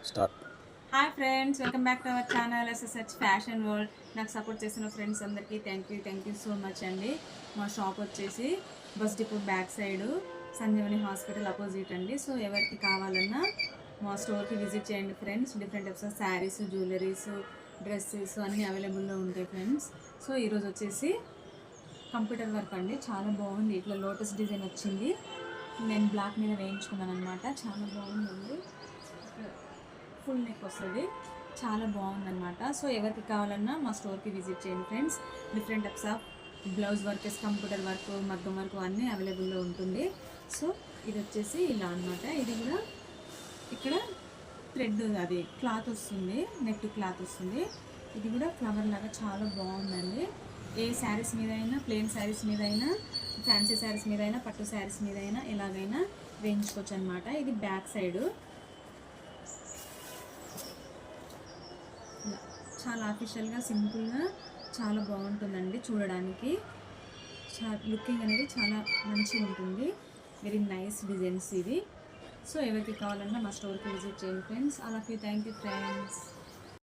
Start. Hi friends, welcome back to our channel SSH fashion world. నాకు support చేసిన friends అందరికీ thank you so much అండి. మా shop వచ్చేసి bus depot back side Sanjeevani hospital opposite అండి. So ఎవరికి కావాలన్నా మా స్టోర్కి విజిట్ చేయండి friends. Different types of saris, jewelleries, dresses అన్నీ అవైలబుల్లో ఉంటాయి ఫ్రెండ్స్. సో ఈరోజు వచ్చేసి కంప్యూటర్ వర్క్ అండి, చాలా బాగుంది. ఇట్లా లోటస్ డిజైన్ వచ్చింది, నేను బ్లాక్ మీద వేయించుకున్నాను అనమాట. చాలా బాగుందండి. ఫుల్ నెక్ వస్తుంది, చాలా బాగుందన్నమాట. సో ఎవరికి కావాలన్నా మా స్టోర్కి విజిట్ చేయండి friends. Different types of blouse works, computer work, మగ్గం వర్క్ అన్నీ అవైలబుల్లో ఉంటుంది. సో ఇది వచ్చేసి ఇలా అనమాట. ఇది కూడా ఇక్కడ థ్రెడ్ అది క్లాత్ వస్తుంది, నెట్ క్లాత్ వస్తుంది. ఇది కూడా ఫ్లవర్ లాగా చాలా బాగుందండి. ఏ శారీస్ మీద అయినా, ప్లెయిన్ శారీస్ మీద అయినా, ఫ్యాన్సీ శారీస్ మీద అయినా, పట్టు శారీస్ మీద అయినా ఎలాగైనా వేయించుకోవచ్చు అనమాట. ఇది బ్యాక్ సైడు చాలా ఆఫీషియల్గా, సింపుల్గా చాలా బాగుంటుందండి చూడడానికి. లుకింగ్ అనేది చాలా మంచిగా ఉంటుంది. వెరీ నైస్ డిజైన్స్ ఇవి. సో ఎవరికి కావాలన్నా మా స్టోర్కి విజిట్ చేయండి friends. All of you, thank you friends.